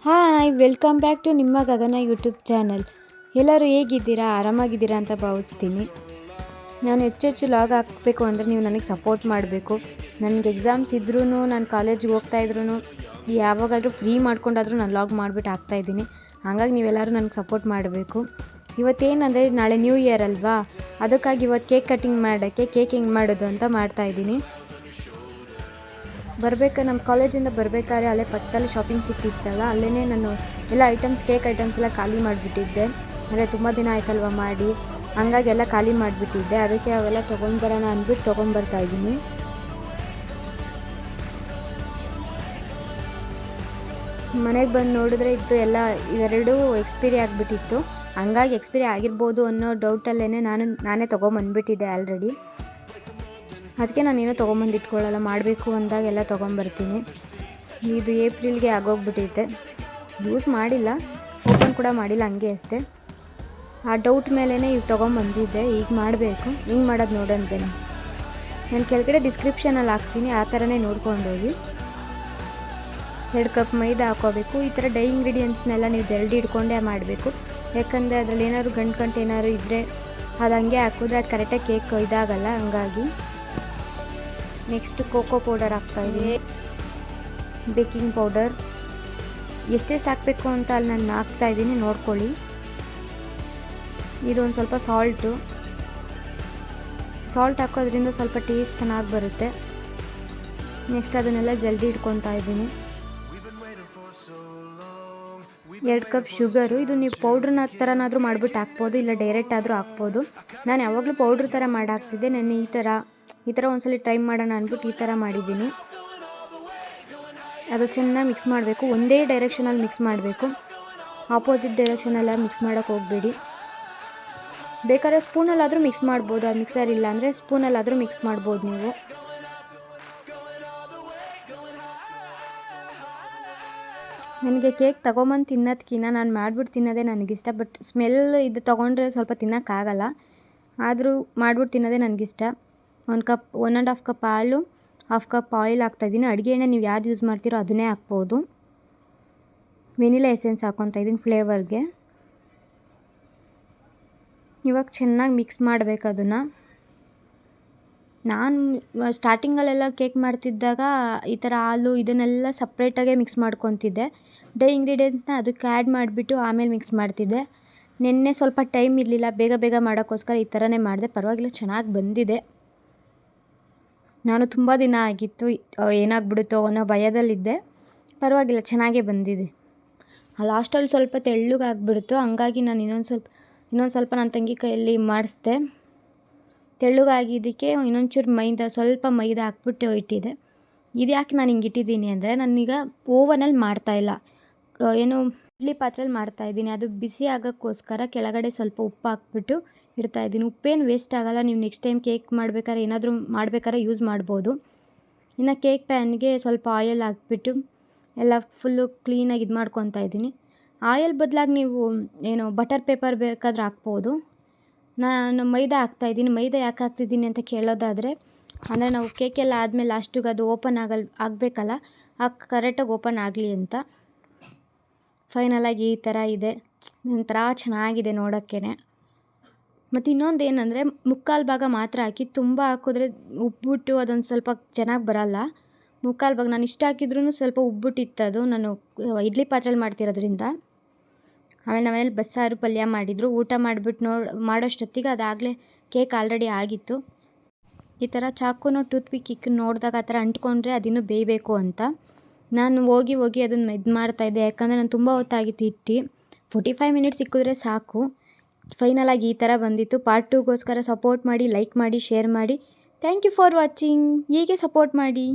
Hi welcome back to ನಿಮ್ಮ ಗಗನ YouTube channel. ಎಲ್ಲರೂ ಹೇಗಿದ್ದೀರಾ, ಆರಾಮಾಗಿದ್ದೀರಾ ಅಂತ ಭಾವಿಸ್ತೀನಿ. ನಾನು ಹೆಚ್ಚೆಚ್ಚು ಲಾಗ್ ಹಾಕಬೇಕು ಅಂದರೆ ನೀವು ನನಗೆ ಸಪೋರ್ಟ್ ಮಾಡಬೇಕು. ನನಗೆ ಎಕ್ಸಾಮ್ಸ್ ಇದ್ರೂ, ನಾನು ಕಾಲೇಜಿಗೆ ಹೋಗ್ತಾಯಿದ್ರು, ಯಾವಾಗಾದರೂ ಫ್ರೀ ಮಾಡ್ಕೊಂಡಾದರೂ ನಾನು ಲಾಗ್ ಮಾಡಿಬಿಟ್ಟು ಹಾಕ್ತಾಯಿದ್ದೀನಿ. ಹಾಗಾಗಿ ನೀವೆಲ್ಲರೂ ನನಗೆ ಸಪೋರ್ಟ್ ಮಾಡಬೇಕು. ಇವತ್ತೇನಂದರೆ ನಾಳೆ ನ್ಯೂ ಇಯರ್ ಅಲ್ವಾ, ಅದಕ್ಕಾಗಿ ಇವತ್ತು ಕೇಕ್ ಕಟ್ಟಿಂಗ್ ಮಾಡೋಕ್ಕೆ ಕೇಕ್ ಹೆಂಗೆ ಮಾಡೋದು ಅಂತ ಮಾಡ್ತಾಯಿದ್ದೀನಿ. ನಮ್ಮ ಕಾಲೇಜಿಂದ ಬರಬೇಕಾದ್ರೆ ಅಲ್ಲೇ ಪಕ್ಕದಲ್ಲಿ ಶಾಪಿಂಗ್ ಸಿಕ್ತಿತ್ತಲ್ಲ, ಅಲ್ಲೇ ನಾನು ಎಲ್ಲ ಕೇಕ್ ಐಟಮ್ಸ್ ಎಲ್ಲ ಖಾಲಿ ಮಾಡಿಬಿಟ್ಟಿದ್ದೆ. ಅಂದರೆ ತುಂಬ ದಿನ ಆಯ್ತಲ್ವ ಮಾಡಿ, ಹಂಗಾಗಿ ಎಲ್ಲ ಖಾಲಿ ಮಾಡಿಬಿಟ್ಟಿದ್ದೆ. ಅದಕ್ಕೆ ಅವೆಲ್ಲ ತೊಗೊಂಡ್ಬರೋಣ ಅಂದ್ಬಿಟ್ಟು ತೊಗೊಂಡ್ಬರ್ತಾಯಿದ್ದೀನಿ. ಮನೆಗೆ ಬಂದು ನೋಡಿದ್ರೆ ಇದು ಎಲ್ಲ ಇವೆರಡೂ ಎಕ್ಸ್ಪೈರಿ ಆಗಿಬಿಟ್ಟಿತ್ತು. ಹಂಗಾಗಿ ಎಕ್ಸ್ಪೈರಿ ಆಗಿರ್ಬೋದು ಅನ್ನೋ ಡೌಟಲ್ಲೇ ನಾನೇ ತೊಗೊಂಬಂದ್ಬಿಟ್ಟಿದ್ದೆ ಆಲ್ರೆಡಿ. ಅದಕ್ಕೆ ನಾನೇನೋ ತೊಗೊಂಬಂದು ಇಟ್ಕೊಳ್ಳಲ್ಲ, ಮಾಡಬೇಕು ಅಂದಾಗ ಎಲ್ಲ ತೊಗೊಂಬರ್ತೀನಿ. ಇದು ಏಪ್ರಿಲ್ಗೆ ಆಗೋಗ್ಬಿಟ್ಟಿದೆ, ಯೂಸ್ ಮಾಡಿಲ್ಲ, ಓಪನ್ ಕೂಡ ಮಾಡಿಲ್ಲ, ಹಂಗೆ ಅಷ್ಟೇ. ಆ ಡೌಟ್ ಮೇಲೇ ಈಗ ತೊಗೊಂಬಂದಿದ್ದೆ. ಈಗ ಮಾಡಬೇಕು. ಹಿಂಗೆ ಮಾಡೋದು ನೋಡೋಂತೇನೆ. ನಾನು ಕೆಳಗಡೆ ಡಿಸ್ಕ್ರಿಪ್ಷನಲ್ಲಿ ಹಾಕ್ತೀನಿ, ಆ ಥರನೇ ನೋಡ್ಕೊಂಡೋಗಿ. 2 ಕಪ್ ಮೈದಾ ಹಾಕ್ಕೋಬೇಕು. ಈ ಥರ ಡ್ರೈ ಇಂಗ್ರೀಡಿಯೆಂಟ್ಸ್ನೆಲ್ಲ ನೀವು ಜಲ್ದಿ ಇಟ್ಕೊಂಡೇ ಮಾಡಬೇಕು. ಯಾಕಂದರೆ ಅದರಲ್ಲಿ ಏನಾದ್ರು ಗಂಟು ಏನಾದ್ರು ಇದ್ದರೆ ಅದು ಹಂಗೆ ಹಾಕಿದ್ರೆ ಅದು ಕರೆಕ್ಟಾಗಿ ಕೇಕ್ ಇದಾಗಲ್ಲ. ಹಂಗಾಗಿ ನೆಕ್ಸ್ಟ್ ಕೋಕೋ ಪೌಡರ್ ಹಾಕ್ತಾಯಿದ್ದೀನಿ, ಬೇಕಿಂಗ್ ಪೌಡರ್ ಎಷ್ಟೆಷ್ಟು ಹಾಕಬೇಕು ಅಂತ ಅಲ್ಲಿ ನಾನು ಹಾಕ್ತಾಯಿದ್ದೀನಿ, ನೋಡ್ಕೊಳ್ಳಿ. ಇದೊಂದು ಸ್ವಲ್ಪ ಸಾಲ್ಟ್ ಹಾಕೋದ್ರಿಂದ ಸ್ವಲ್ಪ ಟೇಸ್ಟ್ ಚೆನ್ನಾಗಿ ಬರುತ್ತೆ. ನೆಕ್ಸ್ಟ್ ಅದನ್ನೆಲ್ಲ ಜಲ್ದಿ ಇಟ್ಕೊತಾ ಇದ್ದೀನಿ. 2 ಕಪ್ ಶುಗರು. ಇದು ನೀವು ಪೌಡ್ರನ್ನ ಥರನಾದರೂ ಮಾಡಿಬಿಟ್ಟು ಹಾಕ್ಬೋದು, ಇಲ್ಲ ಡೈರೆಕ್ಟ್ ಆದರೂ ಹಾಕ್ಬೋದು. ನಾನು ಯಾವಾಗಲೂ ಪೌಡ್ರ್ ಥರ ಮಾಡಿ ಹಾಕ್ತಿದ್ದೆ. ನಾನು ಈ ಥರ ಒಂದ್ಸಲ ಟ್ರೈ ಮಾಡೋಣ ಅಂದ್ಬಿಟ್ಟು ಈ ಥರ ಮಾಡಿದ್ದೀನಿ. ಅದು ಚೆನ್ನಾಗಿ ಮಿಕ್ಸ್ ಮಾಡಬೇಕು. ಒಂದೇ ಡೈರೆಕ್ಷನಲ್ಲಿ ಮಿಕ್ಸ್ ಮಾಡಬೇಕು, ಆಪೋಸಿಟ್ ಡೈರೆಕ್ಷನೆಲ್ಲ ಮಿಕ್ಸ್ ಮಾಡೋಕ್ಕೆ ಹೋಗಬೇಡಿ. ಬೇಕಾದ್ರೆ ಸ್ಪೂನಲ್ಲಾದರೂ ಮಿಕ್ಸ್ ಮಾಡ್ಬೋದು, ಅದು ಮಿಕ್ಸರ್ ಇಲ್ಲ ಅಂದರೆ ಸ್ಪೂನಲ್ಲಾದರೂ ಮಿಕ್ಸ್ ಮಾಡ್ಬೋದು ನೀವು. ನನಗೆ ಕೇಕ್ ತೊಗೊಂಬಂದು ತಿನ್ನೋದಕ್ಕಿಂತ ನಾನು ಮಾಡಿಬಿಟ್ಟು ತಿನ್ನೋದೇ ನನಗಿಷ್ಟ. ಬಟ್ ಸ್ಮೆಲ್ ಇದು ತೊಗೊಂಡ್ರೆ ಸ್ವಲ್ಪ ತಿನ್ನೋಕ್ಕಾಗಲ್ಲ, ಆದರೂ ಮಾಡಿಬಿಟ್ಟು ತಿನ್ನೋದೇ ನನಗಿಷ್ಟ. 1 ಕಪ್ 1.5 ಕಪ್ ಹಾಲು, 1/2 ಕಪ್ ಆಯಿಲ್ ಹಾಕ್ತಾಯಿದ್ದೀನಿ. ಅಡುಗೆ ಎಣ್ಣೆ ನೀವು ಯಾವ್ದು ಯೂಸ್ ಮಾಡ್ತೀರೋ ಅದನ್ನೇ ಹಾಕ್ಬೋದು. ವೆನಿಲಾ ಎಸೆನ್ಸ್ ಹಾಕ್ಕೊತಾ ಇದ್ದೀನಿ ಫ್ಲೇವರ್ಗೆ. ಇವಾಗ ಚೆನ್ನಾಗಿ ಮಿಕ್ಸ್ ಮಾಡಬೇಕು ಅದನ್ನು. ನಾನು ಸ್ಟಾರ್ಟಿಂಗಲ್ಲೆಲ್ಲ ಕೇಕ್ ಮಾಡ್ತಿದ್ದಾಗ ಈ ಥರ ಹಾಲು ಇದನ್ನೆಲ್ಲ ಸಪ್ರೇಟಾಗೆ ಮಿಕ್ಸ್ ಮಾಡ್ಕೊತಿದ್ದೆ. ಡ್ರೈ ಇಂಗ್ರೀಡಿಯೆಂಟ್ಸ್ನ ಅದಕ್ಕೆ ಆ್ಯಡ್ ಮಾಡಿಬಿಟ್ಟು ಆಮೇಲೆ ಮಿಕ್ಸ್ ಮಾಡ್ತಿದ್ದೆ. ನಿನ್ನೆ ಸ್ವಲ್ಪ ಟೈಮ್ ಇರಲಿಲ್ಲ, ಬೇಗ ಮಾಡೋಕ್ಕೋಸ್ಕರ ಈ ಥರನೇ ಮಾಡಿದೆ. ಪರವಾಗಿಲ್ಲ, ಚೆನ್ನಾಗಿ ಬಂದಿದೆ. ನಾನು ತುಂಬ ದಿನ ಆಗಿತ್ತು, ಏನಾಗ್ಬಿಡುತ್ತೋ ಅನ್ನೋ ಭಯದಲ್ಲಿದ್ದೆ. ಪರವಾಗಿಲ್ಲ, ಚೆನ್ನಾಗೇ ಬಂದಿದೆ. ಲಾಸ್ಟಲ್ಲಿ ಸ್ವಲ್ಪ ತೆಳ್ಳಗಾಗ್ಬಿಡ್ತು, ಹಂಗಾಗಿ ನಾನು ಇನ್ನೊಂದು ಸ್ವಲ್ಪ ನನ್ನ ತಂಗಿ ಕೈಯಲ್ಲಿ ಮಾಡಿಸ್ದೆ. ತೆಳ್ಳಗಾಗಿದ್ದಕ್ಕೆ ಇನ್ನೊಂಚೂರು ಸ್ವಲ್ಪ ಮೈದಾ ಹಾಕ್ಬಿಟ್ಟು ಇಟ್ಟಿದ್ದೆ. ಇದು ಯಾಕೆ ನಾನು ಹಿಂಗೆ ಇಟ್ಟಿದ್ದೀನಿ ಅಂದರೆ, ನಾನೀಗ ಓವನಲ್ಲಿ ಮಾಡ್ತಾಯಿಲ್ಲ, ಇಡ್ಲಿ ಪಾತ್ರೆಯಲ್ಲಿ ಮಾಡ್ತಾಯಿದ್ದೀನಿ. ಅದು ಬಿಸಿ ಆಗೋಕ್ಕೋಸ್ಕರ ಕೆಳಗಡೆ ಸ್ವಲ್ಪ ಉಪ್ಪು ಹಾಕ್ಬಿಟ್ಟು ಇಡ್ತಾಯಿದ್ದೀನಿ. ಉಪ್ಪೇನು ವೇಸ್ಟ್ ಆಗೋಲ್ಲ, ನೀವು ನೆಕ್ಸ್ಟ್ ಟೈಮ್ ಕೇಕ್ ಮಾಡ್ಬೇಕಾದ್ರೆ ಏನಾದರೂ ಮಾಡ್ಬೇಕಾದ್ರೆ ಯೂಸ್ ಮಾಡ್ಬೋದು. ಇನ್ನು ಕೇಕ್ ಪ್ಯಾನ್ಗೆ ಸ್ವಲ್ಪ ಆಯಿಲ್ ಹಾಕ್ಬಿಟ್ಟು ಎಲ್ಲ ಫುಲ್ಲು ಕ್ಲೀನಾಗಿ ಇದು ಮಾಡ್ಕೊತಾ ಇದ್ದೀನಿ. ಆಯಿಲ್ ಬದಲಾಗಿ ನೀವು ಬಟರ್ ಪೇಪರ್ ಬೇಕಾದ್ರೆ ಹಾಕ್ಬೋದು. ನಾನು ಮೈದಾ ಹಾಕ್ತಾಯಿದ್ದೀನಿ. ಮೈದಾ ಯಾಕೆ ಹಾಕ್ತಿದ್ದೀನಿ ಅಂತ ಕೇಳೋದಾದರೆ, ಅಂದರೆ ನಾವು ಕೇಕೆಲ್ಲ ಆದಮೇಲೆ ಲಾಸ್ಟಿಗೆ ಅದು ಓಪನ್ ಆಗಬೇಕಲ್ಲ, ಕರೆಕ್ಟಾಗಿ ಓಪನ್ ಆಗಲಿ ಅಂತ. ಫೈನಲಾಗಿ ಈ ಥರ ಇದೆ, ಒಂಥರ ಚೆನ್ನಾಗಿದೆ ನೋಡೋಕ್ಕೆ. ಮತ್ತು ಇನ್ನೊಂದು ಏನಂದರೆ, 3/4 ಭಾಗ ಮಾತ್ರ ಹಾಕಿ, ತುಂಬ ಹಾಕಿದ್ರೆ ಉಬ್ಬಿಬಿಟ್ಟು ಅದೊಂದು ಸ್ವಲ್ಪ ಚೆನ್ನಾಗಿ ಬರೋಲ್ಲ. 3/4 ಭಾಗ ನಾನು ಇಷ್ಟು ಹಾಕಿದ್ರೂ ಸ್ವಲ್ಪ ಉಬ್ಬಿಟ್ಟಿತ್ತು. ಅದು ನಾನು ಇಡ್ಲಿ ಪಾತ್ರೆಯಲ್ಲಿ ಮಾಡ್ತಿರೋದ್ರಿಂದ. ಆಮೇಲೆ ನಮ್ಮನೇಲಿ ಬಸ್ಸಾರು ಪಲ್ಯ ಮಾಡಿದರು. ಊಟ ಮಾಡಿಬಿಟ್ಟು ಮಾಡೋಷ್ಟೊತ್ತಿಗೆ ಅದಾಗಲೇ ಕೇಕ್ ಆಲ್ರೆಡಿ ಆಗಿತ್ತು. ಈ ಥರ ಚಾಕುನೋ ಟೂತ್ಪಿಕ್ ಇಕ್ಕಿ ನೋಡಿದಾಗ ಆ ಥರ ಅಂಟ್ಕೊಂಡ್ರೆ ಅದಿನ್ನೂ ಬೇಯಬೇಕು ಅಂತ ನಾನು ಹೋಗಿ ಅದನ್ನು ಇದು ಮಾಡ್ತಾಯಿದ್ದೆ. ಯಾಕಂದರೆ ನಾನು ತುಂಬ ಹೊತ್ತಾಗಿತ್ತು ಇಟ್ಟು, 45 ಮಿನಿಟ್ಸ್ ಇಕ್ಕಿದ್ರೆ ಸಾಕು. ಫೈನಲಾಗಿ ಈ ಥರ ಬಂದಿತ್ತು. ಪಾರ್ಟ್ 2ಗೋಸ್ಕರ ಸಪೋರ್ಟ್ ಮಾಡಿ, ಲೈಕ್ ಮಾಡಿ, ಶೇರ್ ಮಾಡಿ. Thank you for watching. ಹೀಗೆ ಸಪೋರ್ಟ್ ಮಾಡಿ.